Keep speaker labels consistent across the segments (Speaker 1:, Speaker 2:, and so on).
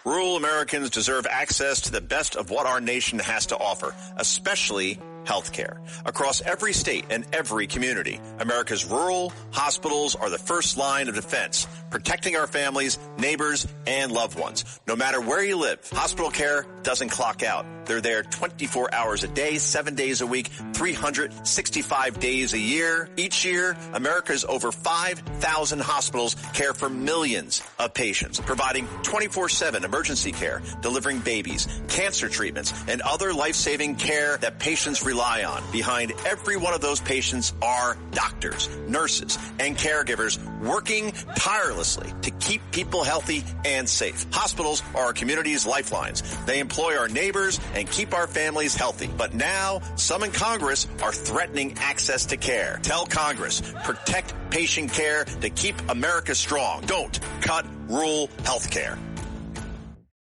Speaker 1: Rural Americans deserve access to the best of what our nation has to offer, especially health care. Across every state and every community, America's rural hospitals are the first line of defense, protecting our families, neighbors, and loved ones. No matter where you live, hospital care doesn't clock out. They're there 24 hours a day, 7 days a week, 365 days a year. Each year, America's over 5,000 hospitals care for millions of patients, providing 24/7 emergency care, delivering babies, cancer treatments, and other life-saving care that patients rely on. Behind every one of those patients are doctors, nurses, and caregivers working tirelessly to keep people healthy and safe. Hospitals are our community's lifelines. They employ our neighbors and keep our families healthy. But now, some in Congress are threatening access to care. Tell Congress, protect patient care to keep America strong. Don't cut rural health care.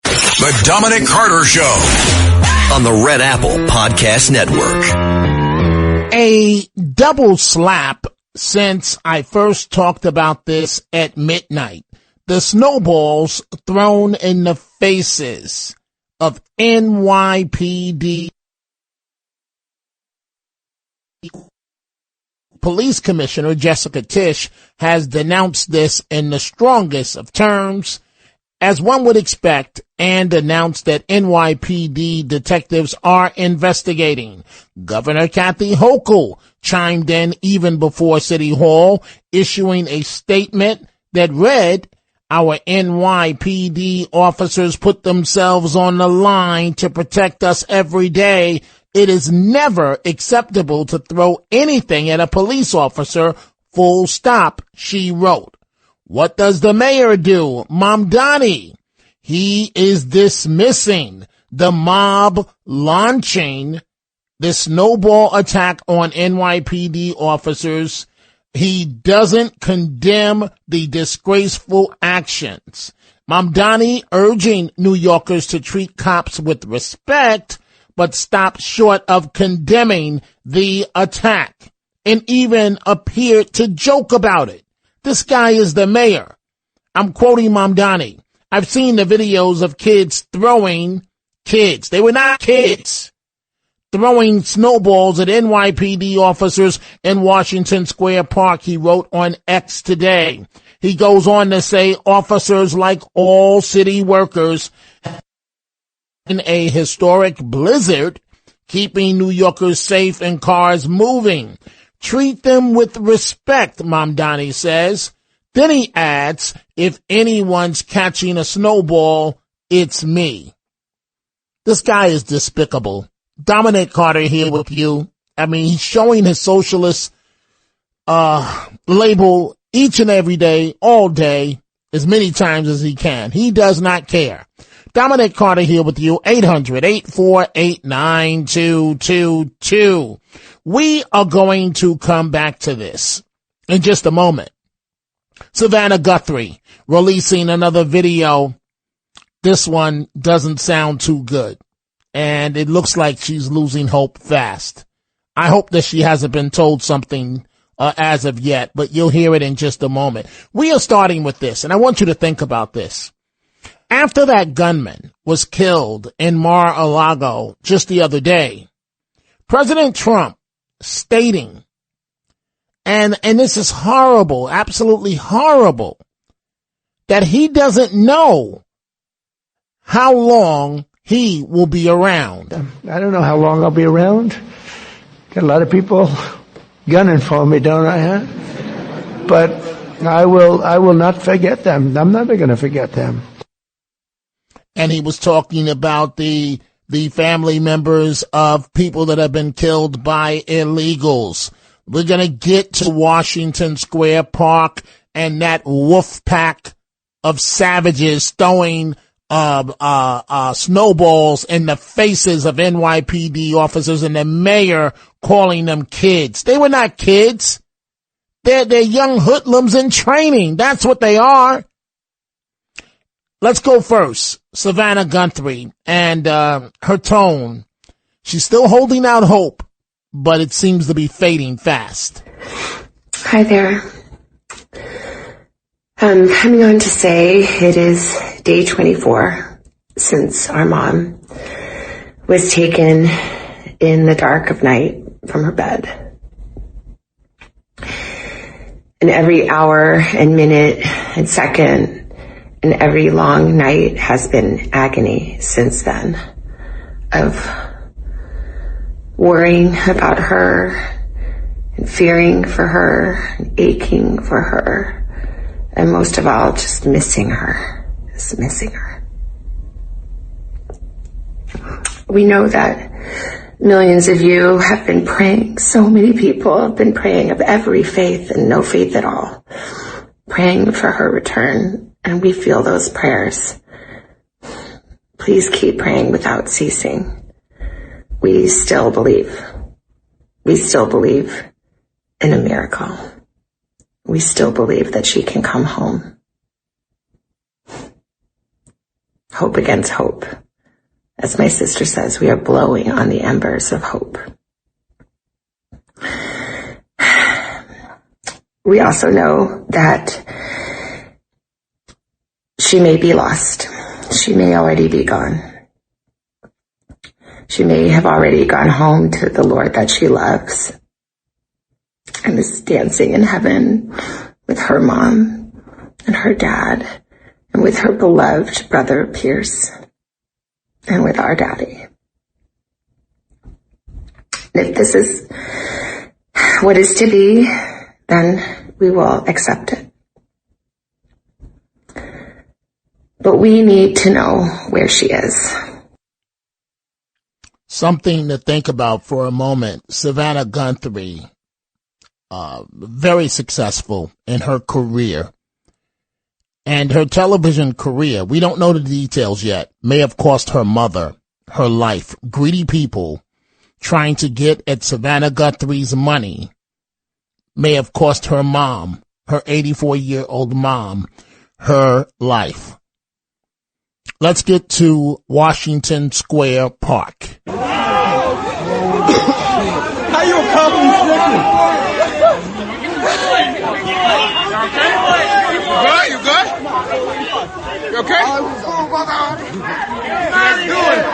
Speaker 2: The Dominic Carter Show on the Red Apple Podcast Network.
Speaker 3: A double slap since I first talked about this at midnight. The snowballs thrown in the faces of NYPD Police Commissioner Jessica Tisch has denounced this in the strongest of terms, as one would expect, and announced that NYPD detectives are investigating. Governor Kathy Hochul chimed in even before City Hall, issuing a statement that read, "Our NYPD officers put themselves on the line to protect us every day. It is never acceptable to throw anything at a police officer, full stop," she wrote. What does the mayor do? Mamdani. He is dismissing the mob launching the snowball attack on NYPD officers. He doesn't condemn the disgraceful actions. Mamdani urging New Yorkers to treat cops with respect, but stopped short of condemning the attack and even appeared to joke about it. This guy is the mayor. I'm quoting Mamdani. I've seen the videos of kids throwing kids. They were not kids. Throwing snowballs at NYPD officers in Washington Square Park, he wrote on X today. He goes on to say officers, like all city workers, in a historic blizzard, keeping New Yorkers safe and cars moving. Treat them with respect, Mamdani says. Then he adds, if anyone's catching a snowball, it's me. This guy is despicable. Dominic Carter here with you. I mean, he's showing his socialist label each and every day, all day, as many times as he can. He does not care. Dominic Carter here with you, 800-848-9222. We are going to come back to this in just a moment. Savannah Guthrie releasing another video. This one doesn't sound too good, and it looks like she's losing hope fast. I hope that she hasn't been told something as of yet, but you'll hear it in just a moment. We are starting with this, and I want you to think about this. After that gunman was killed in Mar-a-Lago just the other day, President Trump stating, and this is horrible, absolutely horrible, that he doesn't know how long he will be around.
Speaker 4: I don't know how long I'll be around. Got a lot of people gunning for me, don't I? Huh? But I will not forget them. I'm never going to forget them.
Speaker 3: And he was talking about the family members of people that have been killed by illegals. We're going to get to Washington Square Park and that wolf pack of savages throwing snowballs in the faces of NYPD officers and the mayor calling them kids. They were not kids. They're young hoodlums in training. That's what they are. Let's go first. Savannah Guthrie and her tone. She's still holding out hope, but it seems to be fading fast.
Speaker 5: Hi there. I'm coming on to say it is day 24 since our mom was taken in the dark of night from her bed. And every hour and minute and second and every long night has been agony since then of worrying about her and fearing for her and aching for her. And most of all, just missing her. Just missing her. We know that millions of you have been praying. So many people have been praying of every faith and no faith at all, praying for her return. And we feel those prayers. Please keep praying without ceasing. We still believe. We still believe in a miracle. We still believe that she can come home. Hope against hope. As my sister says, we are blowing on the embers of hope. We also know that she may be lost. She may already be gone. She may have already gone home to the Lord that she loves and is dancing in heaven with her mom and her dad and with her beloved brother Pierce and with our daddy. And if this is what is to be, then we will accept it. But we need to know where she is.
Speaker 3: Something to think about for a moment. Savannah Guthrie, very successful in her career. And her television career, we don't know the details yet, may have cost her mother her life. Greedy people trying to get at Savannah Guthrie's money may have cost her mom, her 84-year-old mom, her life. Let's get to Washington Square Park.
Speaker 6: How you accomplish this? You good? You okay? Let's do it.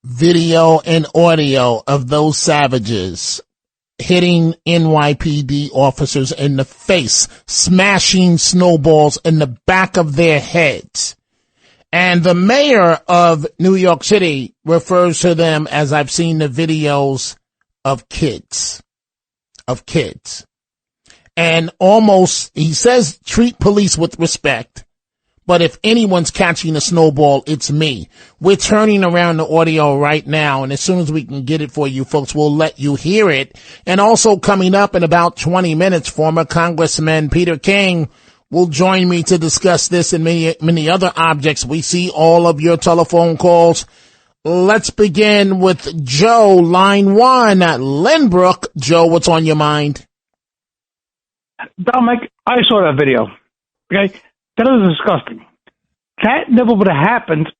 Speaker 3: Video and audio of those savages hitting NYPD officers in the face, smashing snowballs in the back of their heads. And the mayor of New York City refers to them, as I've seen the videos, of kids. And almost, he says, treat police with respect. But if anyone's catching a snowball, it's me. We're turning around the audio right now, and as soon as we can get it for you folks, we'll let you hear it. And also coming up in about 20 minutes, former Congressman Peter King will join me to discuss this and many other objects. We see all of your telephone calls. Let's begin with Joe, line 1 at Lynbrook. Joe, what's on your mind?
Speaker 7: Dominic, I saw that video. Okay? That was disgusting. That never would have happened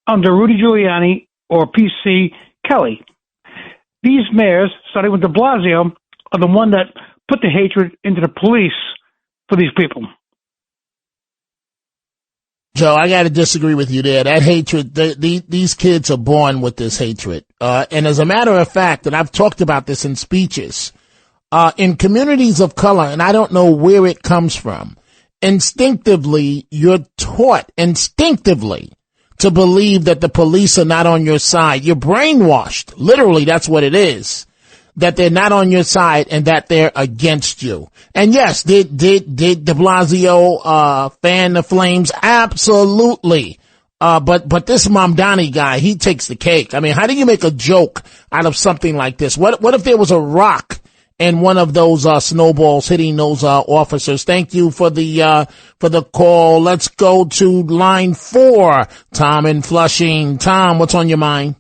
Speaker 7: under Rudy Giuliani or PC Kelly. These mayors, starting with de Blasio, are the one that put the hatred into the police for these people.
Speaker 3: Joe, I got to disagree with you there. That hatred, these kids are born with this hatred. And as a matter of fact, and I've talked about this in speeches, in communities of color, and I don't know where it comes from, instinctively, you're taught instinctively to believe that the police are not on your side. You're brainwashed. Literally, that's what it is. That they're not on your side and that they're against you. And yes, did de Blasio, fan the flames? Absolutely. But this Mamdani guy, he takes the cake. I mean, how do you make a joke out of something like this? What if there was a rock and one of those snowballs hitting those officers? Thank you for the call. Let's go to line 4. Tom in Flushing. Tom, what's on your mind?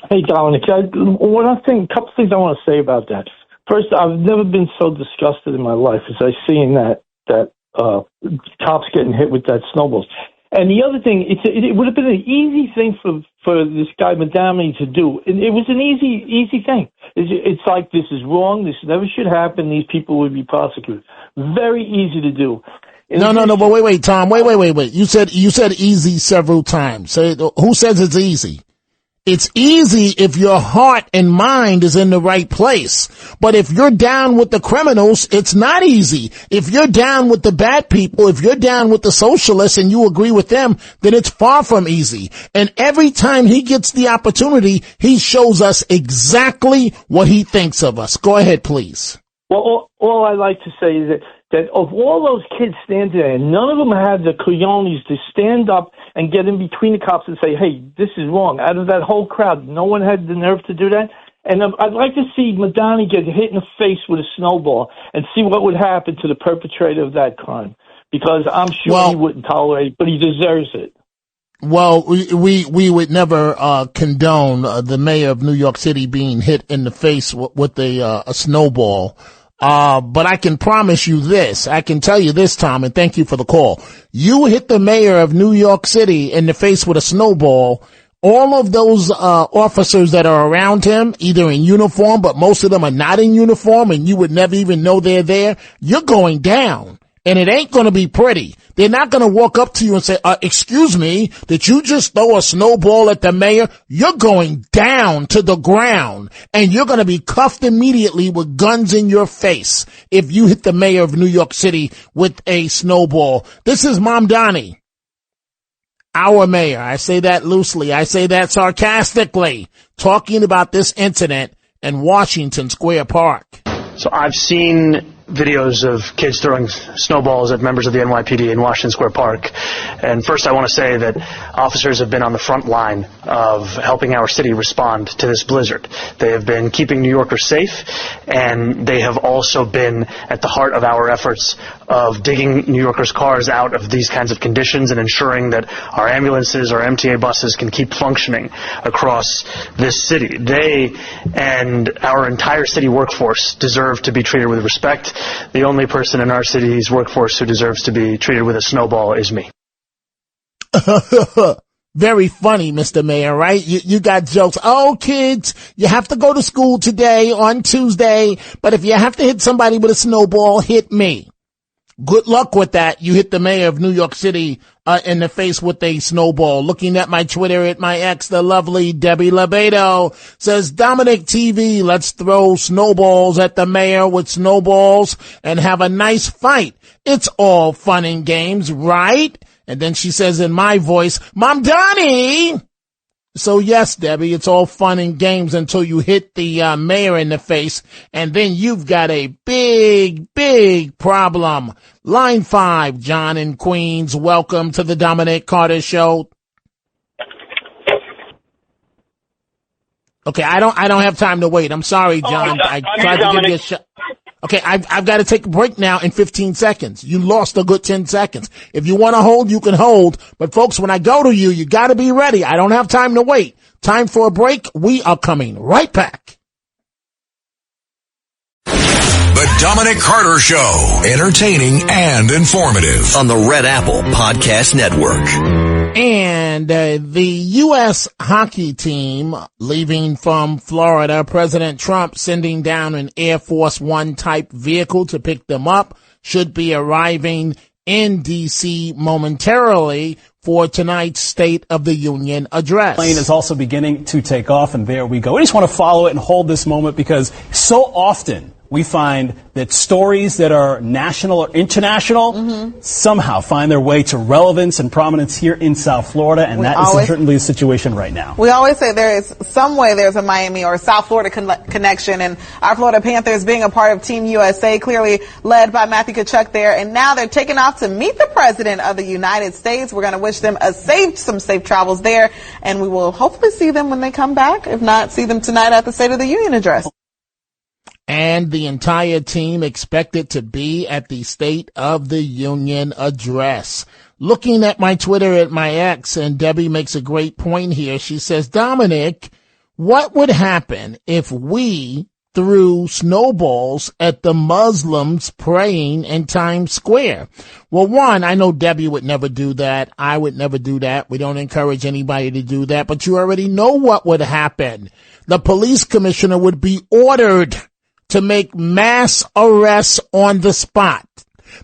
Speaker 8: Hey, Dominic. Couple things I want to say about that.
Speaker 7: First, I've never been so disgusted in my life as I seen that cops getting hit with that snowballs. And the other thing, it would have been an easy thing for this guy Madami to do. It was an easy thing. It's like, this is wrong. This never should happen. These people would be prosecuted. Very easy to do.
Speaker 3: No, but wait, Tom. Wait. You said easy several times. Who says it's easy? It's easy if your heart and mind is in the right place. But if you're down with the criminals, it's not easy. If you're down with the bad people, if you're down with the socialists and you agree with them, then it's far from easy. And every time he gets the opportunity, he shows us exactly what he thinks of us. Go ahead, please.
Speaker 7: Well, all I like to say is that of all those kids standing there, none of them had the cojones to stand up and get in between the cops and say, hey, this is wrong. Out of that whole crowd, no one had the nerve to do that. And I'd like to see Madani get hit in the face with a snowball and see what would happen to the perpetrator of that crime. Because I'm sure he wouldn't tolerate it, but he deserves it.
Speaker 3: Well, we would never condone the mayor of New York City being hit in the face with a snowball. But I can promise you this. I can tell you this, Tom, and thank you for the call. You hit the mayor of New York City in the face with a snowball. All of those officers that are around him, either in uniform, but most of them are not in uniform, and you would never even know they're there. You're going down. And it ain't going to be pretty. They're not going to walk up to you and say, excuse me, did you just throw a snowball at the mayor? You're going down to the ground, and you're going to be cuffed immediately with guns in your face if you hit the mayor of New York City with a snowball. This is Mamdani, our mayor. I say that loosely. I say that sarcastically, talking about this incident in Washington Square Park.
Speaker 8: So I've seen videos of kids throwing snowballs at members of the NYPD in Washington Square Park. And first I want to say that officers have been on the front line of helping our city respond to this blizzard. They have been keeping New Yorkers safe, and they have also been at the heart of our efforts of digging New Yorkers' cars out of these kinds of conditions and ensuring that our ambulances, our MTA buses can keep functioning across this city. They and our entire city workforce deserve to be treated with respect. The only person in our city's workforce who deserves to be treated with a snowball is me.
Speaker 3: Very funny, Mr. Mayor, right? You got jokes. Oh, kids, you have to go to school today on Tuesday, but if you have to hit somebody with a snowball, hit me. Good luck with that. You hit the mayor of New York City in the face with a snowball. Looking at my Twitter, at my ex, the lovely Debbie Lebedo says, Dominic TV, let's throw snowballs at the mayor with snowballs and have a nice fight. It's all fun and games, right? And then she says in my voice, Mom Donnie. So yes, Debbie, it's all fun and games until you hit the mayor in the face, and then you've got a big problem. Line 5, John in Queens. Welcome to the Dominic Carter Show. Okay, I don't have time to wait. I'm sorry, John. I tried to give you a shot. Okay, I've got to take a break now in 15 seconds. You lost a good 10 seconds. If you want to hold, you can hold. But folks, when I go to you, you got to be ready. I don't have time to wait. Time for a break. We are coming right back.
Speaker 2: The Dominic Carter Show. Entertaining and informative. On the Red Apple Podcast Network.
Speaker 3: And the U.S. hockey team leaving from Florida, President Trump sending down an Air Force One type vehicle to pick them up, should be arriving in D.C. momentarily for tonight's State of the Union address.
Speaker 9: The plane is also beginning to take off, and there we go. We just want to follow it and hold this moment because so often we find that stories that are national or international somehow find their way to relevance and prominence here in South Florida, and that is certainly the situation right now.
Speaker 10: We always say there is some way there's a Miami or South Florida connection, and our Florida Panthers being a part of Team USA, clearly led by Matthew Tkachuk there, and now they're taking off to meet the President of the United States. We're going to wish them some safe travels there, and we will hopefully see them when they come back. If not, see them tonight at the State of the Union address.
Speaker 3: And the entire team expected to be at the State of the Union address. Looking at my Twitter at my ex, and Debbie makes a great point here. She says, Dominic, what would happen if we threw snowballs at the Muslims praying in Times Square. Well, one, I know Debbie would never do that. I would never do that. We don't encourage anybody to do that, but you already know what would happen. The police commissioner would be ordered to make mass arrests on the spot.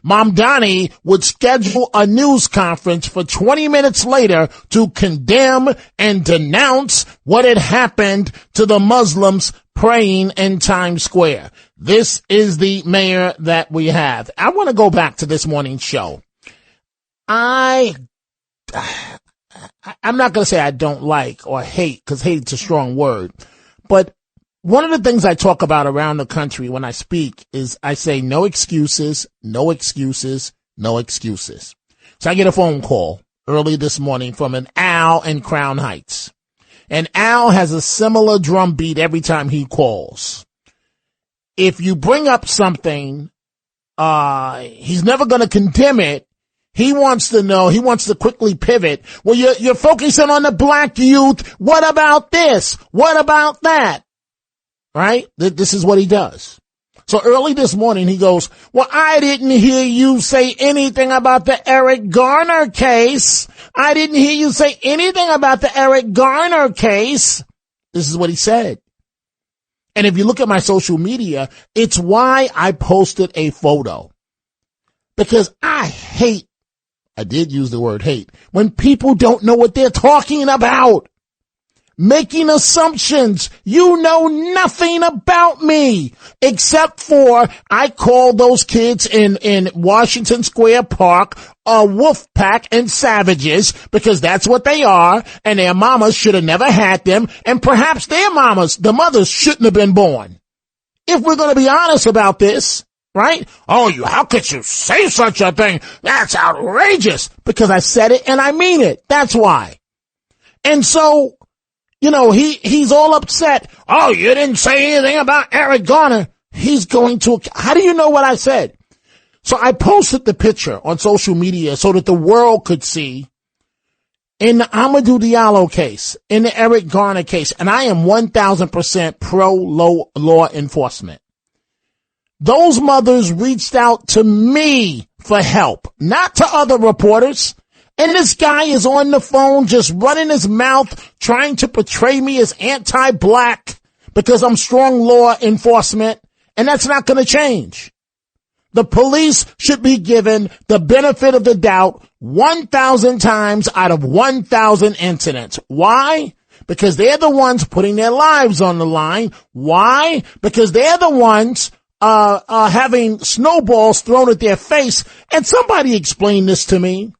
Speaker 3: Mamdani would schedule a news conference for 20 minutes later to condemn and denounce what had happened to the Muslims praying in Times Square. This is the mayor that we have. I want to go back to this morning's show. I'm not going to say I don't like or hate, because hate's a strong word, but one of the things I talk about around the country when I speak is I say no excuses, no excuses, no excuses. So I get a phone call early this morning from an Al in Crown Heights. And Al has a similar drum beat every time he calls. If you bring up something, he's never going to condemn it. He wants to know, he wants to quickly pivot. Well, you're focusing on the black youth. What about this? What about that? Right? This is what he does. So early this morning, he goes, well, I didn't hear you say anything about the Eric Garner case. I didn't hear you say anything about the Eric Garner case. This is what he said. And if you look at my social media, it's why I posted a photo. Because I did use the word hate, when people don't know what they're talking about. Making assumptions. You know nothing about me except for I call those kids in Washington Square Park a wolf pack and savages, because that's what they are, and their mamas should have never had them, and perhaps their mamas, the mothers, shouldn't have been born. If we're going to be honest about this, right? Oh, how could you say such a thing? That's outrageous. Because I said it and I mean it. That's why. And so, he's all upset. Oh, you didn't say anything about Eric Garner. How do you know what I said? So I posted the picture on social media so that the world could see in the Amadou Diallo case, in the Eric Garner case, and I am 1,000% pro law enforcement. Those mothers reached out to me for help, not to other reporters. And this guy is on the phone just running his mouth, trying to portray me as anti-black because I'm strong law enforcement. And that's not going to change. The police should be given the benefit of the doubt 1,000 times out of 1,000 incidents. Why? Because they're the ones putting their lives on the line. Why? Because they're the ones having snowballs thrown at their face. And somebody explain this to me.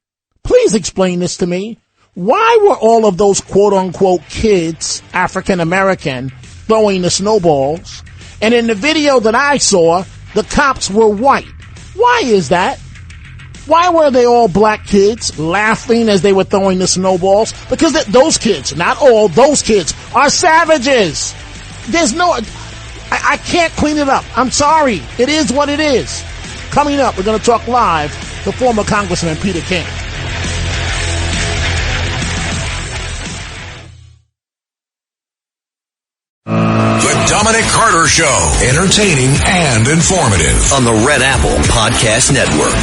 Speaker 3: Please explain this to me. Why were all of those quote-unquote kids, African-American, throwing the snowballs? And in the video that I saw, the cops were white. Why is that? Why were they all black kids laughing as they were throwing the snowballs? Because those kids, not all, those kids are savages. I can't clean it up. I'm sorry. It is what it is. Coming up, we're going to talk live to former Congressman Peter King.
Speaker 2: The Dominic Carter Show. Entertaining and informative.
Speaker 1: On the Red Apple Podcast Network.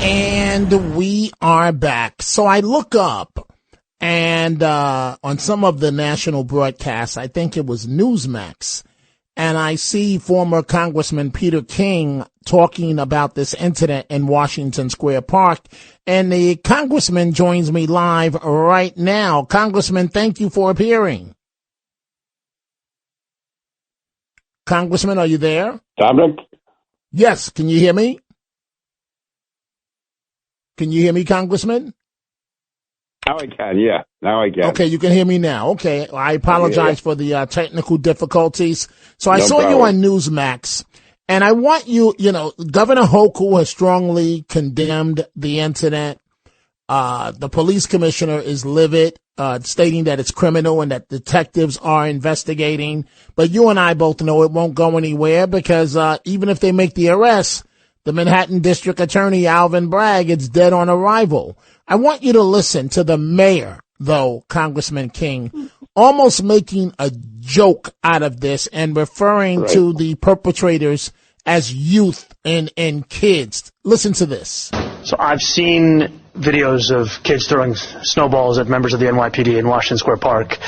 Speaker 3: And we are back. So I look up and on some of the national broadcasts, I think it was Newsmax, and I see former Congressman Peter King talking about this incident in Washington Square Park. And the congressman joins me live right now. Congressman, thank you for appearing. Congressman, are you there?
Speaker 11: Dominic?
Speaker 3: Yes. Can you hear me? Can you hear me, Congressman?
Speaker 11: Now I can, yeah. Now I can.
Speaker 3: Okay, you can hear me now. Okay, I apologize for the technical difficulties. So I
Speaker 11: No
Speaker 3: saw
Speaker 11: problem.
Speaker 3: you on Newsmax, and I want you, Governor Hochul has strongly condemned the incident. The police commissioner is livid, stating that it's criminal and that detectives are investigating. But you and I both know it won't go anywhere because even if they make the arrest, the Manhattan District Attorney, Alvin Bragg, is dead on arrival. I want you to listen to the mayor, though, Congressman King, almost making a joke out of this and referring to the perpetrators as youth and kids. Listen to this.
Speaker 8: So I've seen videos of kids throwing snowballs at members of the NYPD in Washington Square Park.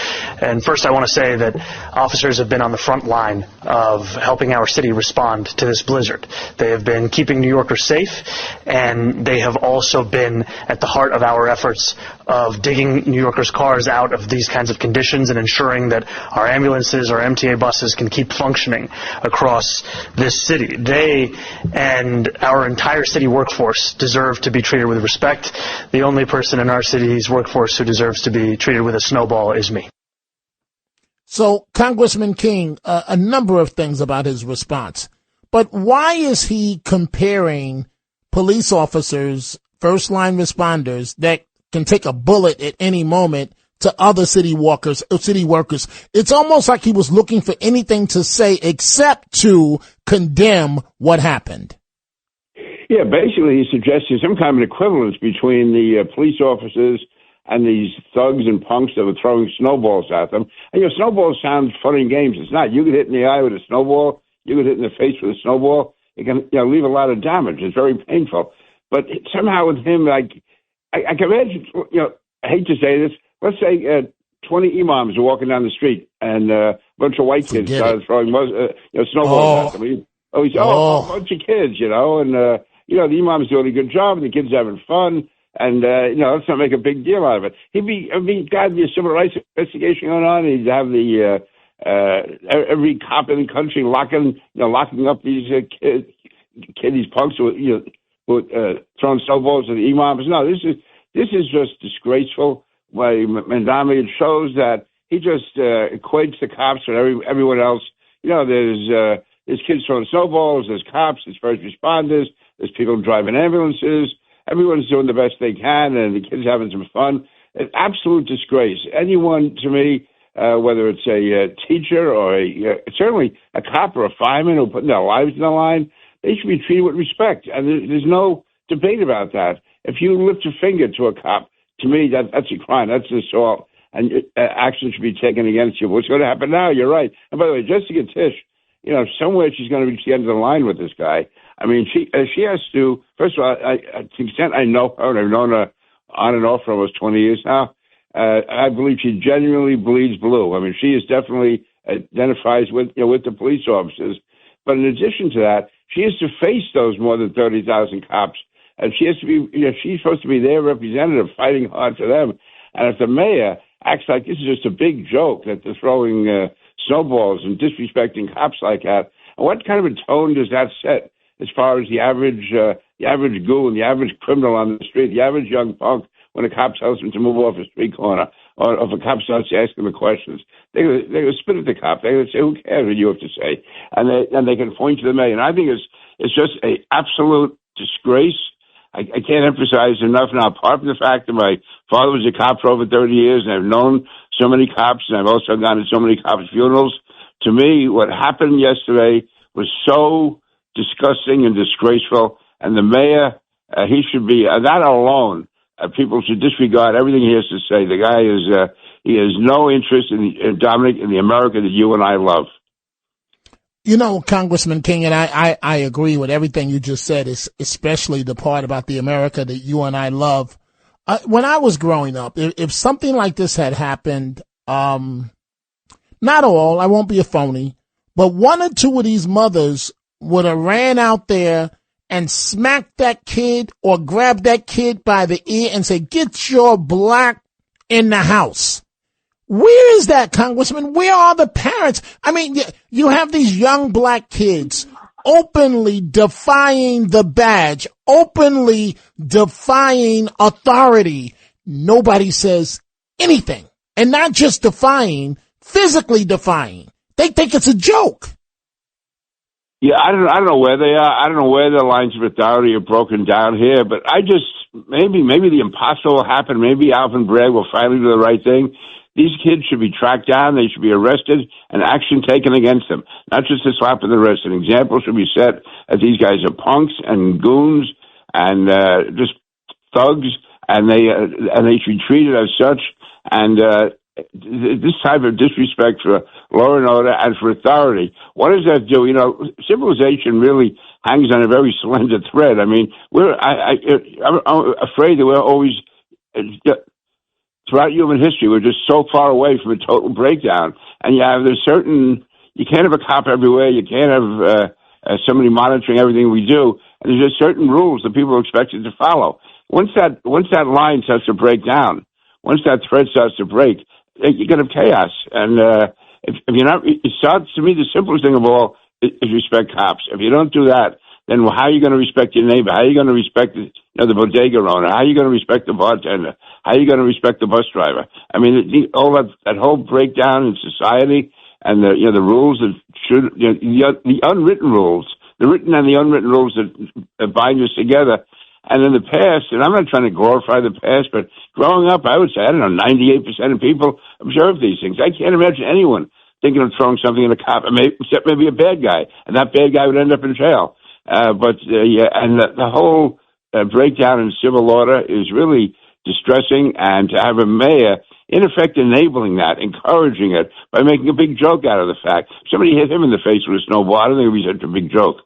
Speaker 8: And first I want to say that officers have been on the front line of helping our city respond to this blizzard. They have been keeping New Yorkers safe, and they have also been at the heart of our efforts of digging New Yorkers' cars out of these kinds of conditions and ensuring that our ambulances, our MTA buses can keep functioning across this city. They and our entire city workforce deserve to be treated with respect. The only person in our city's workforce who deserves to be treated with a snowball is me.
Speaker 3: So, Congressman King, a number of things about his response. But why is he comparing police officers, first-line responders, that can take a bullet at any moment to other city workers? It's almost like he was looking for anything to say except to condemn what happened.
Speaker 11: Yeah, basically he's suggesting some kind of an equivalence between the police officers and these thugs and punks that were throwing snowballs at them. And, snowballs sound fun in games. It's not. You get hit in the eye with a snowball. You get hit in the face with a snowball. It can leave a lot of damage. It's very painful. But somehow with him, I can imagine, I hate to say this, let's say 20 imams are walking down the street and a bunch of white kids started throwing snowballs at them. A bunch of kids, and the imam's doing a good job, and the kids having fun, and let's not make a big deal out of it. He'd be a civil rights investigation going on. He'd have the every cop in the country locking up these kids, these punks who throwing snowballs at the imams. No, this is just disgraceful. By Mandami, it shows that he just equates the cops with everyone else. There's kids throwing snowballs, there's cops, there's first responders, there's people driving ambulances. Everyone's doing the best they can, and the kids having some fun. An absolute disgrace. Anyone, to me, whether it's a teacher or certainly a cop or a fireman who are putting their lives on the line, they should be treated with respect. And there's no debate about that. If you lift a finger to a cop, to me, that's a crime. That's an assault, and action should be taken against you. What's going to happen now? You're right. And by the way, Jessica Tisch, somewhere she's going to reach the end of the line with this guy. I mean, she has to, first of all, to the extent I know her, and I've known her on and off for almost 20 years now, I believe she genuinely bleeds blue. I mean, she is definitely identifies with the police officers. But in addition to that, she has to face those more than 30,000 cops. And she has to be, she's supposed to be their representative fighting hard for them. And if the mayor acts like this is just a big joke, that they're throwing snowballs and disrespecting cops like that, and what kind of a tone does that set as far as the average goon, the average criminal on the street, the average young punk, when a cop tells him to move off a street corner, or if a cop starts asking him questions, they would spit at the cop. They would say, "Who cares what you have to say?" And they can point to the mayor. And I think it's just an absolute disgrace. I can't emphasize enough now, apart from the fact that my father was a cop for over 30 years, and I've known so many cops, and I've also gone to so many cops' funerals. To me, what happened yesterday was so disgusting and disgraceful, and the mayor, he should be, that alone, people should disregard everything he has to say. The guy he has no interest in Dominic, in the America that you and I love.
Speaker 3: Congressman King, and I agree with everything you just said, especially the part about the America that you and I love. When I was growing up, if something like this had happened, not all, I won't be a phony, but one or two of these mothers would have ran out there and smacked that kid or grabbed that kid by the ear and say, "Get your black in the house." Where is that, Congressman? Where are the parents? I mean, you have these young black kids openly defying the badge, openly defying authority. Nobody says anything. And not just defying, physically defying. They think it's a joke.
Speaker 11: Yeah, I don't know where they are. I don't know where the lines of authority are broken down here, but maybe the impossible will happen. Maybe Alvin Bragg will finally do the right thing. These kids should be tracked down. They should be arrested and action taken against them. Not just a slap in the wrist. An example should be set that these guys are punks and goons and just thugs, and they should be treated as such. And this type of disrespect for law and order and for authority. What does that do? You know, civilization really hangs on a very slender thread. I mean, I'm afraid that we're always, throughout human history, we're just so far away from a total breakdown. And you can't have a cop everywhere. You can't have somebody monitoring everything we do. And there's just certain rules that people are expected to follow. Once that line starts to break down, once that thread starts to break, you're going to have chaos. And if you're not, it starts to me the simplest thing of all is respect cops. If you don't do that, then how are you going to respect your neighbor? How are you going to respect the bodega owner? How are you going to respect the bartender? How are you going to respect the bus driver? I mean, all that whole breakdown in society and the rules that should, the unwritten rules, the written and the unwritten rules that bind us together. And in the past, and I'm not trying to glorify the past, but growing up, I would say, 98% of people observe these things. I can't imagine anyone thinking of throwing something at a cop, except maybe a bad guy, and that bad guy would end up in jail. And the whole breakdown in civil order is really distressing, and to have a mayor, in effect, enabling that, encouraging it, by making a big joke out of the fact. Somebody hit him in the face with a snowball. I don't think it would be such a big joke.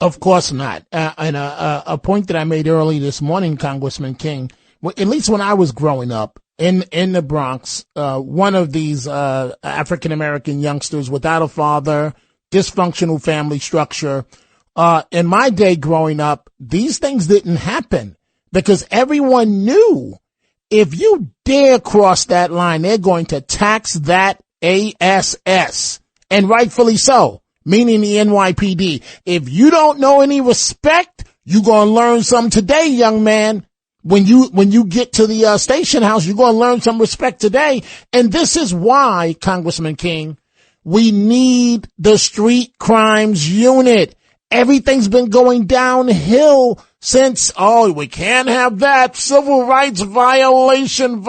Speaker 3: Of course not. And a point that I made early this morning, Congressman King, at least when I was growing up in the Bronx, one of these African-American youngsters without a father, dysfunctional family structure, in my day growing up, these things didn't happen because everyone knew if you dare cross that line, they're going to tax that ASS, and rightfully so. Meaning the NYPD. If you don't know any respect, you're going to learn some today, young man. When you get to the station house, you're going to learn some respect today. And this is why, Congressman King, we need the street crimes unit. Everything's been going downhill since, we can't have that. Civil rights violation.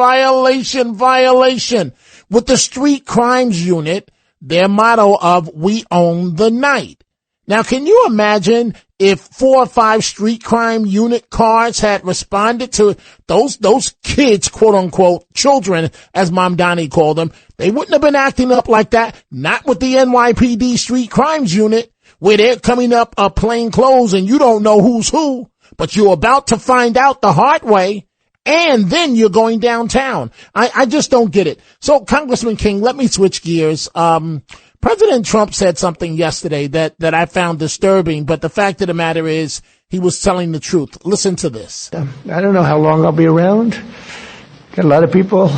Speaker 3: With the street crimes unit, their motto of "we own the night." Now, can you imagine if 4 or 5 street crime unit cars had responded to those kids, quote unquote, children, as Mom Donnie called them? They wouldn't have been acting up like that. Not with the NYPD street crimes unit, where they're coming up plain clothes and you don't know who's who, but you're about to find out the hard way. And then you're going downtown. I just don't get it. So, Congressman King, let me switch gears. President Trump said something yesterday that I found disturbing, but the fact of the matter is he was telling the truth. Listen to this.
Speaker 4: I don't know how long I'll be around. Got a lot of people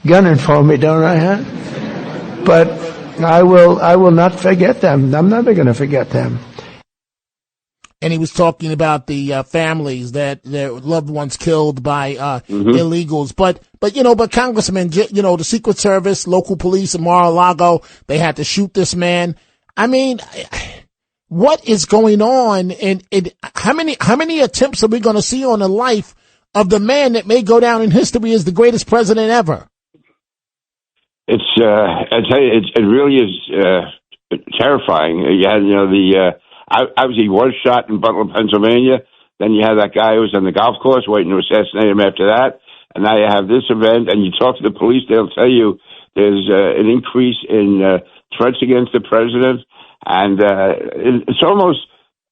Speaker 4: gunning for me, don't I, huh? But I will not forget them. I'm never going to forget them.
Speaker 3: And he was talking about the families that their loved ones killed by illegals. But Congressman, the Secret Service, local police in Mar-a-Lago, they had to shoot this man. I mean, what is going on? And how many attempts are we going to see on the life of the man that may go down in history as the greatest president ever?
Speaker 11: I tell you, it really is terrifying. You had, he was shot in Butler, Pennsylvania. Then you have that guy who was on the golf course waiting to assassinate him after that. And now you have this event, and you talk to the police, they'll tell you there's an increase in threats against the president. And it's almost,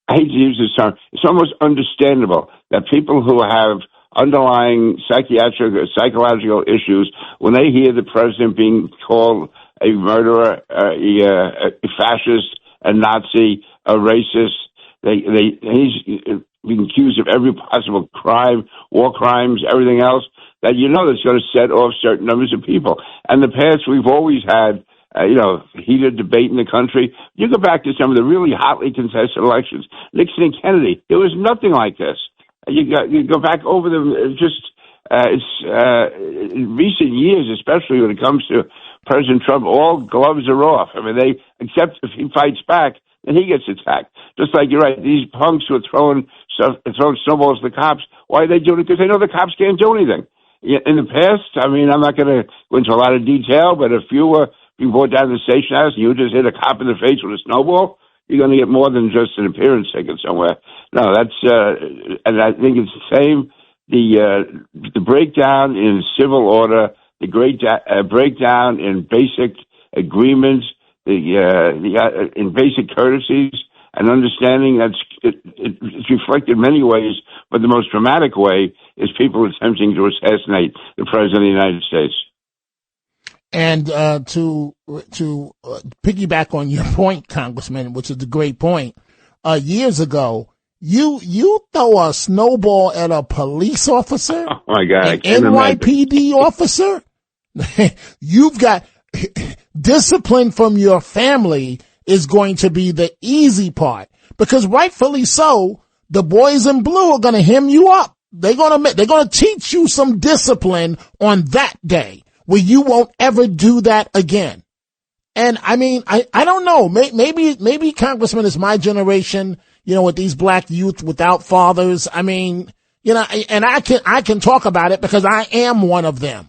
Speaker 11: I hate to use this term, it's almost understandable that people who have underlying psychiatric or psychological issues, when they hear the president being called a murderer, a fascist, a Nazi, a racist, he's being accused of every possible crime, war crimes, everything else, that that's going to set off certain numbers of people. And in the past, we've always had, heated debate in the country. You go back to some of the really hotly contested elections, Nixon and Kennedy, there was nothing like this. You go back over them, in recent years, especially when it comes to President Trump, all gloves are off. I mean, except if he fights back, then he gets attacked. Just like you're right, these punks who are throwing snowballs at the cops, why are they doing it? Because they know the cops can't do anything. In the past, I mean, I'm not going to go into a lot of detail, but if you were being brought down to the station house and you just hit a cop in the face with a snowball, you're going to get more than just an appearance ticket somewhere. No, and I think it's the same. The breakdown in civil order, the great breakdown in basic agreements, in basic courtesies and understanding. It's reflected in many ways, but the most dramatic way is people attempting to assassinate the President of the United States.
Speaker 3: And to piggyback on your point, Congressman, which is a great point, years ago, you throw a snowball at a police officer?
Speaker 11: Oh, my God.
Speaker 3: An NYPD officer? You've got discipline from your family is going to be the easy part, because rightfully so, the boys in blue are going to hem you up. They're going to teach you some discipline on that day where you won't ever do that again. And I mean, I don't know. Maybe Congressman, is my generation, with these black youth without fathers. I mean, and I can talk about it because I am one of them.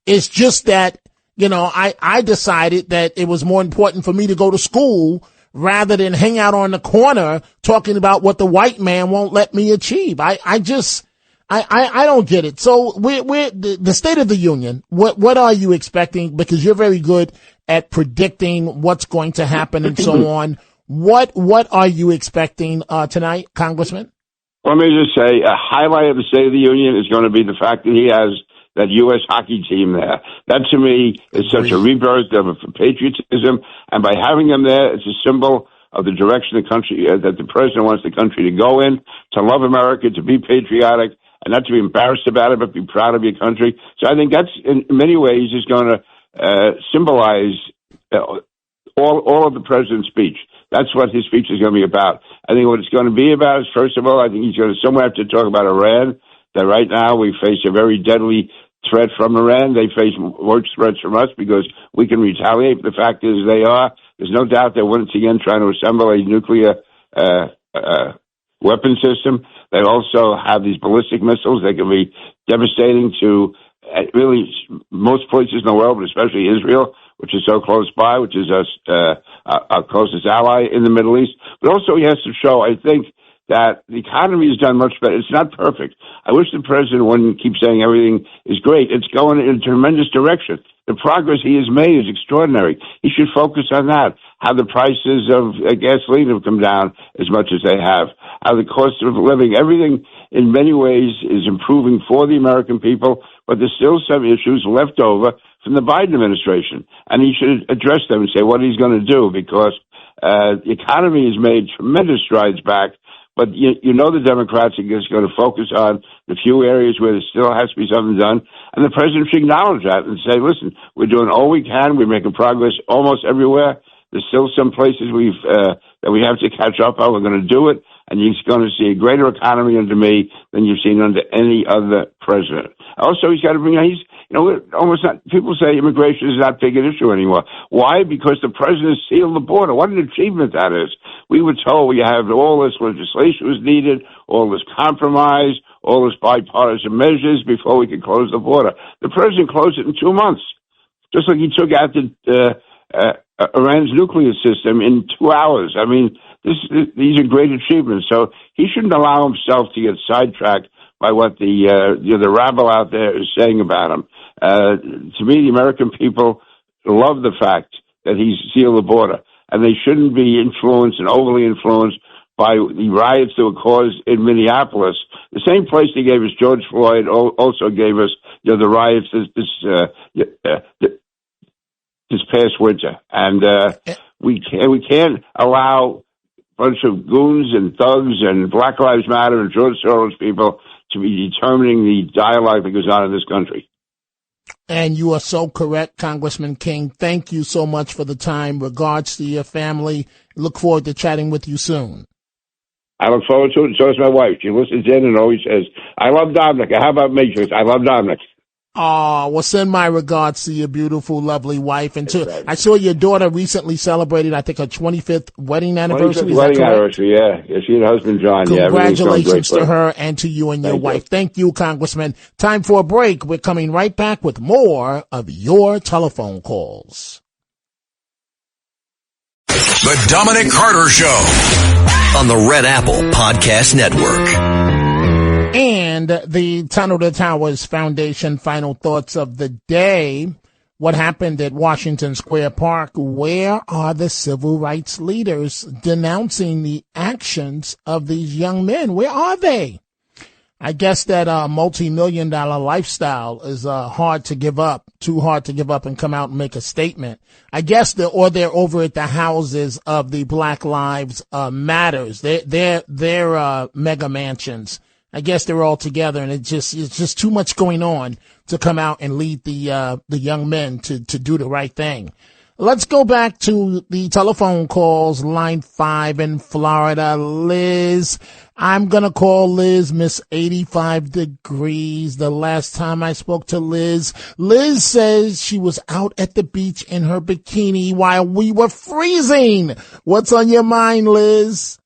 Speaker 3: It's just that, I decided that it was more important for me to go to school rather than hang out on the corner talking about what the white man won't let me achieve. I don't get it. So we're the State of the Union. What are you expecting? Because you're very good at predicting what's going to happen and so on. What are you expecting tonight, Congressman?
Speaker 11: Let me just say, a highlight of the State of the Union is going to be the fact that he has that U.S. hockey team there. That, to me, is such a rebirth of patriotism. And by having them there, it's a symbol of the direction the country, that the president wants the country to go in, to love America, to be patriotic, and not to be embarrassed about it, but be proud of your country. So I think that's, in many ways, is going to symbolize all of the president's speech. That's what his speech is going to be about. I think what it's going to be about is, first of all, I think he's going to somewhere have to talk about Iran, that right now we face a very deadly threat from Iran. They face worse threats from us because we can retaliate. But the fact is there's no doubt they're once again trying to assemble a nuclear weapon system. They also have these ballistic missiles that can be devastating to really most places in the world, but especially Israel, which is so close by, which is our closest ally in the Middle East. But also he has to show, I think, that the economy has done much better. It's not perfect. I wish the president wouldn't keep saying everything is great. It's going in a tremendous direction. The progress he has made is extraordinary. He should focus on that, how the prices of gasoline have come down as much as they have, how the cost of living, everything in many ways is improving for the American people, but there's still some issues left over from the Biden administration. And he should address them and say what he's going to do, because the economy has made tremendous strides back. But the Democrats are just going to focus on the few areas where there still has to be something done. And the president should acknowledge that and say, listen, we're doing all we can. We're making progress almost everywhere. There's still some places that we have to catch up on. We're going to do it. And you're going to see a greater economy under me than you've seen under any other president. Also, he's got to bring, almost not, people say immigration is not big an issue anymore. Why? Because the president sealed the border. What an achievement that is. We were told we have all this legislation was needed, all this compromise, all this bipartisan measures before we could close the border. The president closed it in 2 months, just like he took out Iran's nuclear system in 2 hours. I mean, these are great achievements. So he shouldn't allow himself to get sidetracked by what the rabble out there is saying about him. To me, the American people love the fact that he's sealed the border, and they shouldn't be influenced and overly influenced by the riots that were caused in Minneapolis. The same place they gave us George Floyd also gave us the riots this past winter, and we can't allow a bunch of goons and thugs and Black Lives Matter and George Soros people to be determining the dialogue that goes on in this country.
Speaker 3: And you are so correct, Congressman King. Thank you so much for the time. Regards to your family. Look forward to chatting with you soon.
Speaker 11: I look forward to it, and so does my wife. She listens in and always says, I love Dominic. How about me? She goes, I love Dominic.
Speaker 3: Well, send my regards to your beautiful, lovely wife. And I saw your daughter recently celebrated, I think, her 25th wedding anniversary.
Speaker 11: 25th wedding anniversary, yeah. She and her husband, John.
Speaker 3: Congratulations to her and to you and your wife. Thank you, Congressman. Time for a break. We're coming right back with more of your telephone calls.
Speaker 2: The Dominic Carter Show on the Red Apple Podcast Network.
Speaker 3: And the Tunnel to Towers Foundation final thoughts of the day. What happened at Washington Square Park? Where are the civil rights leaders denouncing the actions of these young men? Where are they? I guess that multi-million-dollar lifestyle is hard to give up, too hard to give up and come out and make a statement. I guess they're over at the houses of the Black Lives Matters. They're mega mansions. I guess they're all together, and it's just too much going on to come out and lead the young men to do the right thing. Let's go back to the telephone calls. Line 5 in Florida. Liz, I'm going to call Liz Miss 85 degrees. The last time I spoke to Liz says she was out at the beach in her bikini while we were freezing. What's on your mind, Liz?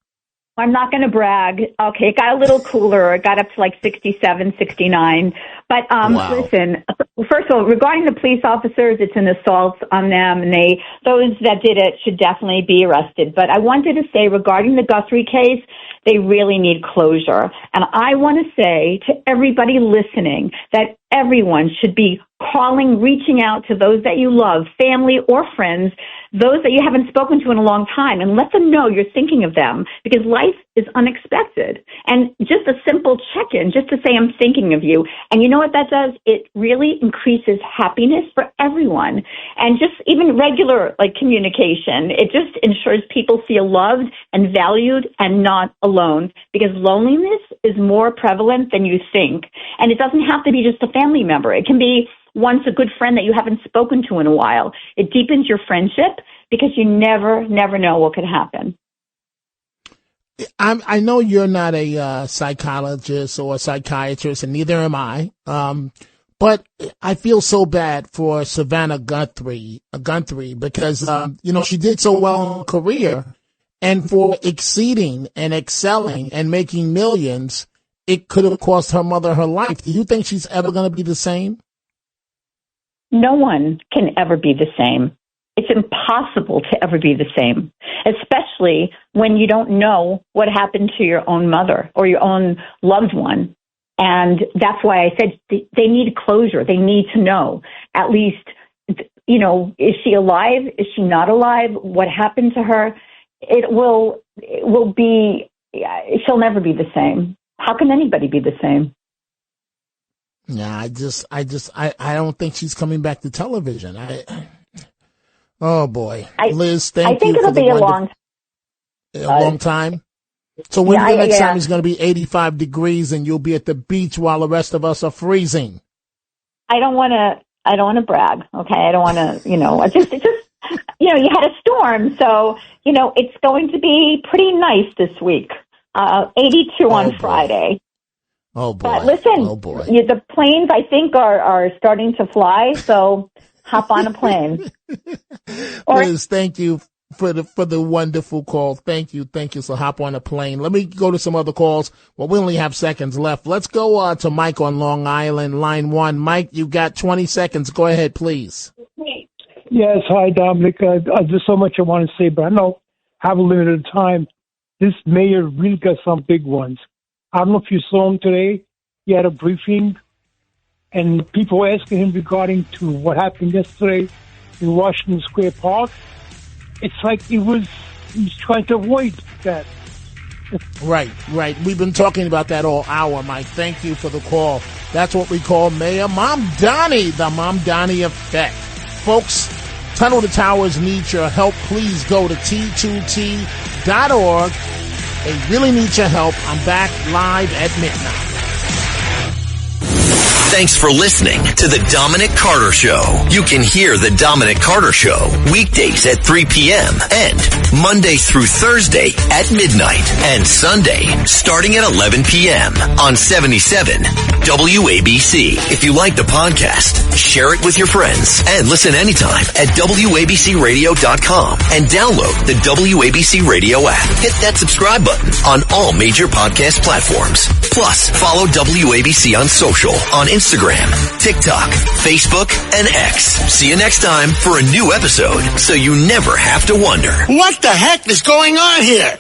Speaker 12: I'm not going to brag. Okay, it got a little cooler. It got up to like 67, 69. But wow. Listen, first of all, regarding the police officers, it's an assault on them, and those that did it should definitely be arrested. But I wanted to say, regarding the Guthrie case, they really need closure. And I want to say to everybody listening that everyone should be calling, reaching out to those that you love, family or friends, those that you haven't spoken to in a long time, and let them know you're thinking of them, because life is unexpected. And just a simple check-in, just to say I'm thinking of you. And you know what that does? It really increases happiness for everyone. And just even regular communication, it just ensures people feel loved and valued and not alone, because loneliness is more prevalent than you think. And it doesn't have to be just a family member. It can be once a good friend that you haven't spoken to in a while. It deepens your friendship because you never know what could happen.
Speaker 3: I know you're not a psychologist or a psychiatrist, and neither am I. But I feel so bad for Savannah Guthrie because, she did so well in her career, and for exceeding and excelling and making millions, it could have cost her mother her life. Do you think she's ever going to be the same?
Speaker 12: No one can ever be the same. It's impossible to ever be the same, especially when you don't know what happened to your own mother or your own loved one. And that's why I said they need closure. They need to know, at least, is she alive? Is she not alive? What happened to her? It will be, she'll never be the same. How can anybody be the same?
Speaker 3: Yeah, I don't think she's coming back to television. Oh boy, Liz, thank you.
Speaker 12: I think it'll be a long
Speaker 3: time. So when the next time it's going to be 85 degrees and you'll be at the beach while the rest of us are freezing.
Speaker 12: I don't want to brag. Okay. I don't want to, you had a storm. So, it's going to be pretty nice this week. 82 on Friday.
Speaker 3: Oh boy.
Speaker 12: But listen, the planes I think are starting to fly. So hop on a plane.
Speaker 3: Liz, thank you for the wonderful call. Thank you. So hop on a plane. Let me go to some other calls. Well, we only have seconds left. Let's go to Mike on Long Island, line 1. Mike, you got 20 seconds. Go ahead, please.
Speaker 7: Yes, hi, Dominic. There's so much I want to say, but I don't have a limited time. This mayor really got some big ones. I don't know if you saw him today. He had a briefing, and people were asking him regarding to what happened yesterday in Washington Square Park. It's like he's trying to avoid that.
Speaker 3: Right. We've been talking about that all hour, Mike. Thank you for the call. That's what we call Mayor Mamdani, the Mamdani effect. Folks, Tunnel to Towers needs your help. Please go to T2T.org. They really need your help. I'm back live at midnight.
Speaker 2: Thanks for listening to The Dominic Carter Show. You can hear The Dominic Carter Show weekdays at 3 p.m. and Monday through Thursday at midnight and Sunday starting at 11 p.m. on 77 WABC. If you like the podcast, share it with your friends and listen anytime at WABCRadio.com and download the WABC Radio app. Hit that subscribe button on all major podcast platforms. Plus, follow WABC on social on Instagram, TikTok, Facebook, and X. See you next time for a new episode so you never have to wonder.
Speaker 13: What the heck is going on here?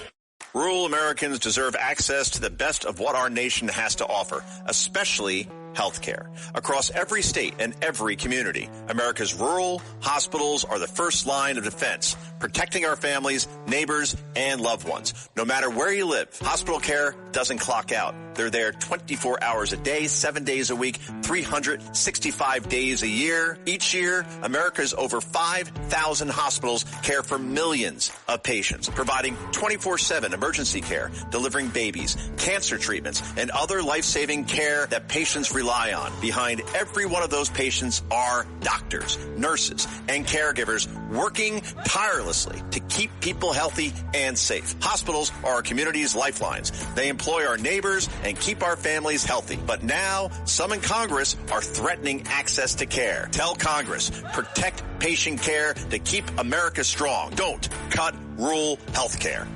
Speaker 1: Rural Americans deserve access to the best of what our nation has to offer, especially health care. Across every state and every community, America's rural hospitals are the first line of defense, protecting our families, neighbors, and loved ones. No matter where you live, hospital care doesn't clock out. They're there 24 hours a day, 7 days a week, 365 days a year. Each year, America's over 5,000 hospitals care for millions of patients, providing 24/7 emergency care, delivering babies, cancer treatments, and other life-saving care that patients rely on. Behind every one of those patients are doctors, nurses, and caregivers working tirelessly to keep people healthy and safe. Hospitals are our community's lifelines. They employ our neighbors and keep our families healthy. But now, some in Congress are threatening access to care. Tell Congress, protect patient care to keep America strong. Don't cut rural health care.